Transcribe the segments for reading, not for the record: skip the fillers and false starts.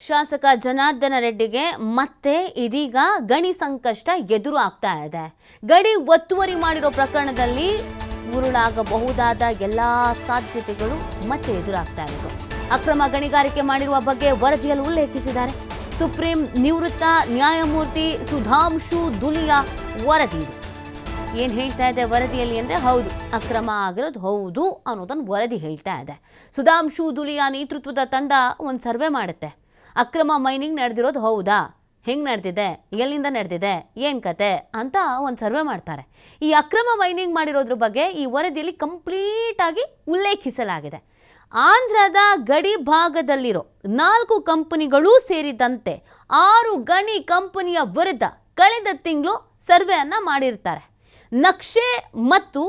ಶಾಸಕ ಜನಾರ್ದನ ರೆಡ್ಡಿಗೆ ಮತ್ತೆ ಇದೀಗ ಗಣಿ ಸಂಕಷ್ಟ ಎದುರು ಆಗ್ತಾ ಇದೆ. ಗಡಿ ಒತ್ತುವರಿ ಮಾಡಿರೋ ಪ್ರಕರಣದಲ್ಲಿ ಉರುಳಾಗಬಹುದಾದ ಎಲ್ಲಾ ಸಾಧ್ಯತೆಗಳು ಮತ್ತೆ ಎದುರಾಗ್ತಾ ಇವೆ. ಅಕ್ರಮ ಗಣಿಗಾರಿಕೆ ಮಾಡಿರುವ ಬಗ್ಗೆ ವರದಿಯಲ್ಲಿ ಉಲ್ಲೇಖಿಸಿದ್ದಾರೆ. ಸುಪ್ರೀಂ ನಿವೃತ್ತ ನ್ಯಾಯಮೂರ್ತಿ ಸುಧಾಂಶು ದುಲಿಯಾ ವರದಿ ಇದು. ಏನು ಹೇಳ್ತಾ ಇದೆ ವರದಿಯಲ್ಲಿ ಅಂದರೆ ಹೌದು ಅಕ್ರಮ ಆಗಿರೋದು ಹೌದು ಅನ್ನೋದನ್ನು ವರದಿ ಹೇಳ್ತಾ ಇದೆ. ಸುಧಾಂಶು ದುಲಿಯಾ ನೇತೃತ್ವದ ತಂಡ ಒಂದು ಸರ್ವೆ ಮಾಡುತ್ತೆ. ಅಕ್ರಮ ಮೈನಿಂಗ್ ನಡೆದಿರೋದು ಹೌದಾ, ಹೆಂಗೆ ನಡೆದಿದೆ, ಎಲ್ಲಿಂದ ನಡೆದಿದೆ, ಏನು ಕತೆ ಅಂತ ಒಂದು ಸರ್ವೆ ಮಾಡ್ತಾರೆ. ಈ ಅಕ್ರಮ ಮೈನಿಂಗ್ ಮಾಡಿರೋದ್ರ ಬಗ್ಗೆ ಈ ವರದಿಯಲ್ಲಿ ಕಂಪ್ಲೀಟಾಗಿ ಉಲ್ಲೇಖಿಸಲಾಗಿದೆ. ಆಂಧ್ರದ ಗಡಿ ಭಾಗದಲ್ಲಿರೋ 4 ಕಂಪನಿಗಳೂ ಸೇರಿದಂತೆ 6 ಗಣಿ ಕಂಪನಿಯ ವಿರುದ್ಧ ಕಳೆದ ತಿಂಗಳು ಸರ್ವೆಯನ್ನು ಮಾಡಿರ್ತಾರೆ. ನಕ್ಷೆ ಮತ್ತು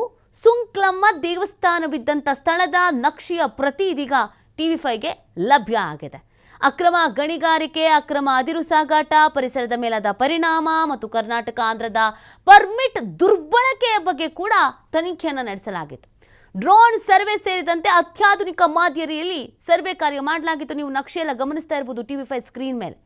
ಸುಂಕ್ಲಮ್ಮ ದೇವಸ್ಥಾನವಿದ್ದಂಥ ಸ್ಥಳದ ನಕ್ಷೆಯ ಪ್ರತಿ ಇದೀಗ TV5ಗೆ ಲಭ್ಯ ಆಗಿದೆ. ಅಕ್ರಮ ಗಣಿಗಾರಿಕೆ, ಅಕ್ರಮ ಅದಿರು ಸಾಗಾಟ, ಪರಿಸರದ ಮೇಲಾದ ಪರಿಣಾಮ ಮತ್ತು ಕರ್ನಾಟಕ ಆಂಧ್ರದ ಪರ್ಮಿಟ್ ದುರ್ಬಳಕೆಯ ಬಗ್ಗೆ ಕೂಡ ತನಿಖೆಯನ್ನು ನಡೆಸಲಾಗಿತ್ತು. ಡ್ರೋನ್ ಸರ್ವೆ ಸೇರಿದಂತೆ ಅತ್ಯಾಧುನಿಕ ಮಾದರಿಯಲ್ಲಿ ಸರ್ವೆ ಕಾರ್ಯ ಮಾಡಲಾಗಿತ್ತು. ನೀವು ನಕ್ಷೆ ಎಲ್ಲ ಗಮನಿಸ್ತಾ ಇರ್ಬೋದು TV5 ಸ್ಕ್ರೀನ್ ಮೇಲೆ.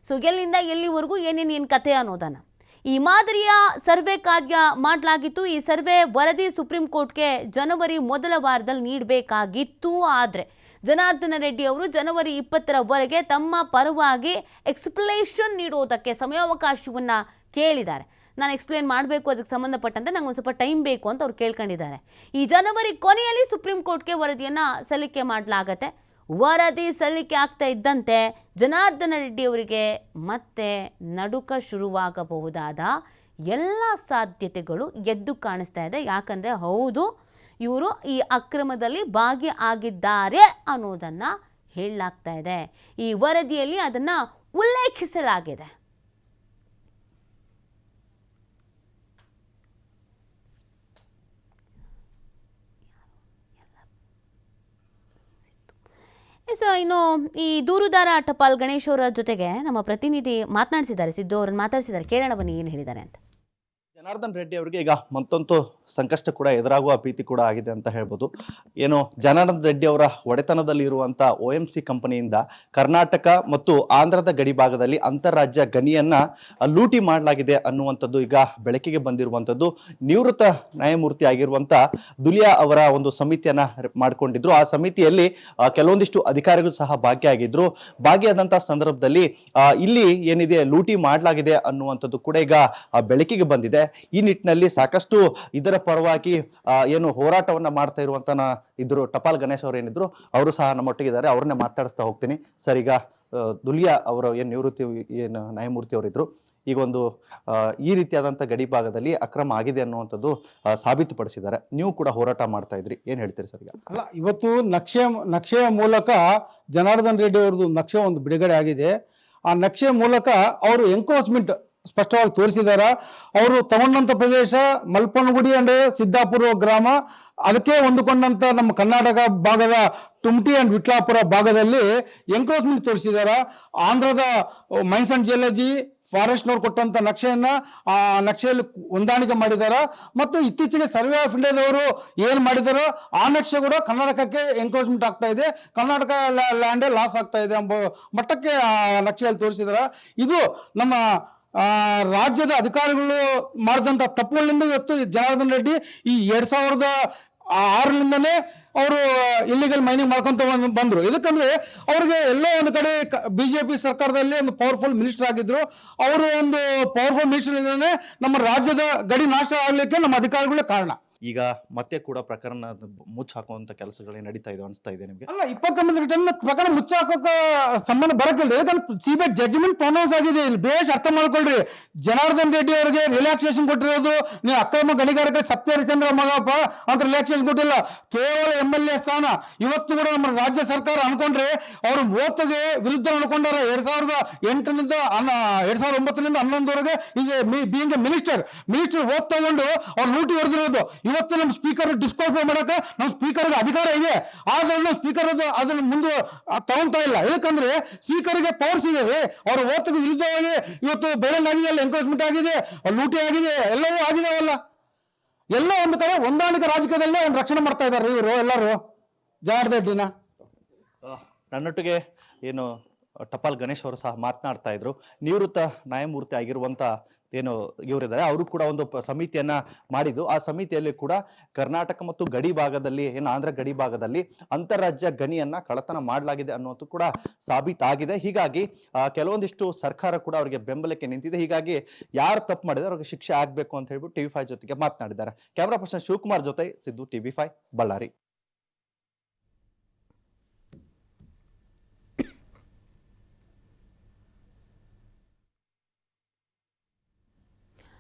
ಸೊ ಎಲ್ಲಿಂದ ಎಲ್ಲಿವರೆಗೂ ಏನೇನು ಕತೆ ಅನ್ನೋದನ್ನು ಈ ಮಾದರಿಯ ಸರ್ವೆ ಕಾರ್ಯ ಮಾಡಲಾಗಿತ್ತು. ಈ ಸರ್ವೆ ವರದಿ ಸುಪ್ರೀಂ ಕೋರ್ಟ್ಗೆ ಜನವರಿ ಮೊದಲ ವಾರದಲ್ಲಿ ನೀಡಬೇಕಾಗಿತ್ತು. ಆದರೆ ಜನಾರ್ದನ ರೆಡ್ಡಿ ಅವರು ಜನವರಿ 20ರವರೆಗೆ ತಮ್ಮ ಪರವಾಗಿ ಎಕ್ಸ್ಪ್ಲೇಷನ್ ನೀಡೋದಕ್ಕೆ ಸಮಯಾವಕಾಶವನ್ನು ಕೇಳಿದ್ದಾರೆ. ನಾನು ಎಕ್ಸ್ಪ್ಲೇನ್ ಮಾಡಬೇಕು, ಅದಕ್ಕೆ ಸಂಬಂಧಪಟ್ಟಂತೆ ನಂಗೆ ಒಂದು ಸ್ವಲ್ಪ ಟೈಮ್ ಬೇಕು ಅಂತ ಅವ್ರು ಕೇಳ್ಕೊಂಡಿದ್ದಾರೆ. ಈ ಜನವರಿ ಕೊನೆಯಲ್ಲಿ ಸುಪ್ರೀಂ ಕೋರ್ಟ್ಗೆ ವರದಿಯನ್ನು ಸಲ್ಲಿಕೆ ಮಾಡಲಾಗತ್ತೆ. ವರದಿ ಸಲ್ಲಿಕೆ ಆಗ್ತಾ ಇದ್ದಂತೆ ಜನಾರ್ದನ ರೆಡ್ಡಿ ಅವರಿಗೆ ಮತ್ತೆ ನಡುಕ ಶುರುವಾಗಬಹುದಾದ ಎಲ್ಲ ಸಾಧ್ಯತೆಗಳು ಎದ್ದು ಕಾಣಿಸ್ತಾ ಇದೆ. ಯಾಕಂದರೆ ಹೌದು ಇವರು ಈ ಅಕ್ರಮದಲ್ಲಿ ಭಾಗಿಯಾಗಿದ್ದಾರೆ ಅನ್ನೋದನ್ನು ಹೇಳಲಾಗ್ತಾ ಇದೆ. ಈ ವರದಿಯಲ್ಲಿ ಅದನ್ನು ಉಲ್ಲೇಖಿಸಲಾಗಿದೆ. ಇನ್ನು ಈ ದೂರುದಾರ ಟಪಾಲ್ ಗಣೇಶ್ ಅವರ ಜೊತೆಗೆ ನಮ್ಮ ಪ್ರತಿನಿಧಿ ಮಾತನಾಡಿಸಿದ್ದಾರೆ, ಸಿದ್ದು ಅವರನ್ನು ಮಾತಾಡಿಸಿದ್ದಾರೆ. ಕೇಳೋಣ ಬನ್ನಿ ಏನು ಹೇಳಿದ್ದಾರೆ ಅಂತ. ಜನಾರ್ದನ್ ರೆಡ್ಡಿ ಅವರಿಗೆ ಈಗ ಮತ್ತೊಂದು ಸಂಕಷ್ಟ ಕೂಡ ಎದುರಾಗುವ ಭೀತಿ ಕೂಡ ಆಗಿದೆ ಅಂತ ಹೇಳ್ಬೋದು. ಏನು ಜನಾರ್ದನ್ ರೆಡ್ಡಿ ಅವರ ಒಡೆತನದಲ್ಲಿ ಇರುವಂತ OMC ಕಂಪನಿಯಿಂದ ಕರ್ನಾಟಕ ಮತ್ತು ಆಂಧ್ರದ ಗಡಿ ಭಾಗದಲ್ಲಿ ಅಂತಾರಾಜ್ಯ ಗಣಿಯನ್ನ ಲೂಟಿ ಮಾಡಲಾಗಿದೆ ಅನ್ನುವಂಥದ್ದು ಈಗ ಬೆಳಕಿಗೆ ಬಂದಿರುವಂಥದ್ದು. ನಿವೃತ್ತ ನ್ಯಾಯಮೂರ್ತಿ ಆಗಿರುವಂತ ದುಲಿಯಾ ಅವರ ಒಂದು ಸಮಿತಿಯನ್ನ ಮಾಡ್ಕೊಂಡಿದ್ರು. ಆ ಸಮಿತಿಯಲ್ಲಿ ಕೆಲವೊಂದಿಷ್ಟು ಅಧಿಕಾರಿಗಳು ಸಹ ಭಾಗಿಯಾಗಿದ್ರು. ಭಾಗಿಯಾದಂತಹ ಸಂದರ್ಭದಲ್ಲಿ ಇಲ್ಲಿ ಏನಿದೆ ಲೂಟಿ ಮಾಡಲಾಗಿದೆ ಅನ್ನುವಂಥದ್ದು ಕೂಡ ಈಗ ಬೆಳಕಿಗೆ ಬಂದಿದೆ. ಈ ನಿಟ್ಟಿನಲ್ಲಿ ಸಾಕಷ್ಟು ಇದರ ಪರವಾಗಿ ಏನು ಹೋರಾಟವನ್ನ ಮಾಡ್ತಾ ಇರುವಂತ ಇದ್ರು ಟಪಾಲ್ ಗಣೇಶ್ ಅವರು ಏನಿದ್ರು ಅವರು ಸಹ ನಮ್ಮೊಟ್ಟಿಗಿದ್ದಾರೆ. ಅವ್ರನ್ನೇ ಮಾತಾಡಿಸ್ತಾ ಹೋಗ್ತೀನಿ. ಸರ್, ಈಗ ದುಲಿಯಾ ಅವರು ಏನು ನ್ಯಾಯಮೂರ್ತಿ ಅವರಿದ್ರು, ಈಗ ಒಂದು ಈ ರೀತಿಯಾದಂಥ ಗಡಿ ಭಾಗದಲ್ಲಿ ಅಕ್ರಮ ಆಗಿದೆ ಅನ್ನುವಂಥದ್ದು ಸಾಬೀತುಪಡಿಸಿದ್ದಾರೆ. ನೀವು ಕೂಡ ಹೋರಾಟ ಮಾಡ್ತಾ ಇದ್ರಿ, ಏನ್ ಹೇಳ್ತೀರಿ ಸರ್? ಈಗ ಅಲ್ಲ, ಇವತ್ತು ನಕ್ಷೆಯ ಮೂಲಕ ಜನಾರ್ದನ್ ರೆಡ್ಡಿ ಅವ್ರದ್ದು ನಕ್ಷೆ ಒಂದು ಬಿಡುಗಡೆ ಆಗಿದೆ. ಆ ನಕ್ಷೆ ಮೂಲಕ ಅವರು ಎನ್ಕ್ರೋಚ್ಮೆಂಟ್ ಸ್ಪಷ್ಟವಾಗಿ ತೋರಿಸಿದಾರ. ಅವರು ತಗೊಂಡಂತ ಪ್ರದೇಶ ಮಲ್ಪನಗುಡಿ ಅಂಡ್ ಸಿದ್ದಾಪುರ ಗ್ರಾಮ, ಅದಕ್ಕೆ ಹೊಂದಿಕೊಂಡಂತ ನಮ್ಮ ಕರ್ನಾಟಕ ಭಾಗದ ಟುಮ್ಟಿ ಅಂಡ್ ವಿಟ್ಲಾಪುರ ಭಾಗದಲ್ಲಿ ಎನ್ಕ್ರೋಚ್ಮೆಂಟ್ ತೋರಿಸಿದಾರ. ಆಂಧ್ರದ ಮೈನ್ಸ್ ಅಂಡ್ ಜಿಯಾಲಜಿ ಫಾರೆಸ್ಟ್ನವ್ರು ಕೊಟ್ಟಂತ ನಕ್ಷೆಯನ್ನ ಆ ನಕ್ಷೆಯಲ್ಲಿ ಹೊಂದಾಣಿಕೆ ಮಾಡಿದಾರ. ಮತ್ತು ಇತ್ತೀಚೆಗೆ ಸರ್ವೆ ಆಫ್ ಇಂಡಿಯಾದವರು ಏನ್ ಮಾಡಿದಾರೋ ಆ ನಕ್ಷೆ ಕೂಡ ಕರ್ನಾಟಕಕ್ಕೆ ಎನ್ಕ್ರೋಚ್ಮೆಂಟ್ ಆಗ್ತಾ ಇದೆ, ಕರ್ನಾಟಕ ಲ್ಯಾಂಡ್ ಲಾಸ್ ಆಗ್ತಾ ಇದೆ ಎಂಬ ಮಟ್ಟಕ್ಕೆ ಆ ನಕ್ಷೆಯಲ್ಲಿ ತೋರಿಸಿದಾರ. ಇದು ನಮ್ಮ ರಾಜ್ಯದ ಅಧಿಕಾರಿಗಳು ಮಾಡಿದಂತ ತಪ್ಪುಗಳಿಂದ ಇವತ್ತು ಜನಾರ್ದನ್ ರೆಡ್ಡಿ ಈ 2006ರಿಂದನೇ ಅವರು ಇಲ್ಲಿಗಲ್ ಮೈನಿಂಗ್ ಮಾಡ್ಕೊಂತ ಬಂದ್ರು. ಇದಕ್ಕಂದ್ರೆ ಅವ್ರಿಗೆ ಎಲ್ಲೋ ಒಂದು ಕಡೆ ಬಿಜೆಪಿ ಸರ್ಕಾರದಲ್ಲಿ ಒಂದು ಪವರ್ಫುಲ್ ಮಿನಿಸ್ಟರ್ ಆಗಿದ್ರು. ಅವರು ಒಂದು ಪವರ್ಫುಲ್ ಮಿನಿಸ್ಟರ್ ಇಂದಾನೆ ನಮ್ಮ ರಾಜ್ಯದ ಗಡಿ ನಾಶ ಆಗ್ಲಿಕ್ಕೆ ನಮ್ಮ ಅಧಿಕಾರಿಗಳೇ ಕಾರಣ. ಈಗ ಮತ್ತೆ ಕೂಡ ಪ್ರಕರಣ ಮುಚ್ಚ ಹಾಕುವಂತ ಕೆಲಸಗಳೇ ನಡೀತಾ ಇದೆ ಅನಿಸ್ತಾ ಇದೆ ನಿಮ್ಗೆ? ಅಲ್ಲ, 29 ಪ್ರಕರಣ ಮುಚ್ಚ ಹಾಕೋಕ ಸಂಬಂಧ ಬರಕಿಲ್ಲ. ಯಾಕಂದ್ರೆ CBI ಜಡ್ಜ್ಮೆಂಟ್ ಪ್ರೊನೌನ್ಸ್ ಆಗಿದೆ. ಇಲ್ಲಿ ಬೇಸ್ ಅರ್ಥ ಮಾಡ್ಕೊಳ್ರಿ. ಜನಾರ್ದನ್ ರೆಡ್ಡಿ ಅವರಿಗೆ ರಿಲ್ಯಾಕ್ಸೇಷನ್ ಕೊಟ್ಟಿರೋದು, ನೀವು ಅಕ್ರಮ ಗಣಿಗಾರಿಕೆ ಸತ್ಯ ಹರಿಶ್ಚಂದ್ರ ಮಗಪ್ಪ ಅಂತ ರಿಲ್ಯಾಕ್ಸೇಷನ್ ಕೊಟ್ಟಿಲ್ಲ, ಕೇವಲ MLA ಸ್ಥಾನ. ಇವತ್ತು ಕೂಡ ನಮ್ಮ ರಾಜ್ಯ ಸರ್ಕಾರ ಅನ್ಕೊಂಡ್ರೆ ಅವರು ಓದ್ತಗೆ ವಿರುದ್ಧ ಅನ್ಕೊಂಡಾರ. 2008ರಿಂದ 2009ರಿಂದ 11ವರೆಗೆ ಈಗ ಬೀಯಿಂಗ್ ಮಿನಿಸ್ಟರ್ ಓದ್ ತಗೊಂಡು ಅವ್ರು ಲೂಟಿ ಹೊಡೆದಿರೋದು. ಇವತ್ತು ನಮ್ಮ ಸ್ಪೀಕರ್ ಡಿಸ್ಕ್ವಾಲಿಫೈ ಮಾಡಕ್ಕೆ ನಮ್ಮ ಸ್ಪೀಕರ್ಗೆ ಅಧಿಕಾರ ಇದೆ, ಆದ್ರೆ ನಮ್ಮ ಸ್ಪೀಕರ್ ಅದನ್ನ ಮುಂದೆ ತಗೊಂತಾ ಇಲ್ಲ. ಯಾಕಂದ್ರೆ ಸ್ಪೀಕರ್ಗೆ ಪವರ್ಸ್ ಇದೆ. ಅವ್ರ ಓದಿಗೆ ವಿರುದ್ಧವಾಗಿ ಇವತ್ತು ಬೆಳಂಗ್ ಆಗಿದೆ, ಎನ್ಕ್ರೋಚ್ಮೆಂಟ್ ಆಗಿದೆ, ಲೂಟಿ ಆಗಿದೆ, ಎಲ್ಲವೂ ಆಗಿದಾವಲ್ಲ. ಎಲ್ಲ ಒಂದು ಕಡೆ ಹೊಂದಾಣಿಕೆ ರಾಜಕೀಯದಲ್ಲೇ ಒಂದು ರಕ್ಷಣೆ ಮಾಡ್ತಾ ಇದ್ದಾರೆ ಇವರು ಎಲ್ಲರೂ ಜನಾರ್ದನ್ ರೆಡ್ಡಿನ. ನನ್ನೊಟ್ಟಿಗೆ ಏನು ಟಪಾಲ್ ಗಣೇಶ್ ಅವರು ಸಹ ಮಾತನಾಡ್ತಾ ಇದ್ರು. ನಿವೃತ್ತ ನ್ಯಾಯಮೂರ್ತಿ ಆಗಿರುವಂತ ಏನು ಇವರಿದ್ದಾರೆ ಅವರು ಕೂಡ ಒಂದು ಸಮಿತಿಯನ್ನ ಮಾಡಿದ್ದು. ಆ ಸಮಿತಿಯಲ್ಲಿ ಕೂಡ ಕರ್ನಾಟಕ ಮತ್ತು ಗಡಿ ಭಾಗದಲ್ಲಿ ಏನು ಆಂಧ್ರ ಗಡಿ ಭಾಗದಲ್ಲಿ ಅಂತಾರಾಜ್ಯ ಗಣಿಯನ್ನ ಕಳ್ಳತನ ಮಾಡಲಾಗಿದೆ ಅನ್ನೋದು ಕೂಡ ಸಾಬೀತಾಗಿದೆ. ಹೀಗಾಗಿ ಕೆಲವೊಂದಿಷ್ಟು ಸರ್ಕಾರ ಕೂಡ ಅವರಿಗೆ ಬೆಂಬಲಕ್ಕೆ ನಿಂತಿದೆ. ಹೀಗಾಗಿ ಯಾರು ತಪ್ಪು ಮಾಡಿದ್ರೆ ಅವ್ರಿಗೆ ಶಿಕ್ಷೆ ಆಗ್ಬೇಕು ಅಂತ ಹೇಳ್ಬಿಟ್ಟು TV5 ಜೊತೆಗೆ ಮಾತನಾಡಿದ್ದಾರೆ. ಕ್ಯಾಮರಾ ಪರ್ಸನ್ ಶಿವಕುಮಾರ್ ಜೊತೆ ಸಿದ್ದು, TV5 ಬಳ್ಳಾರಿ.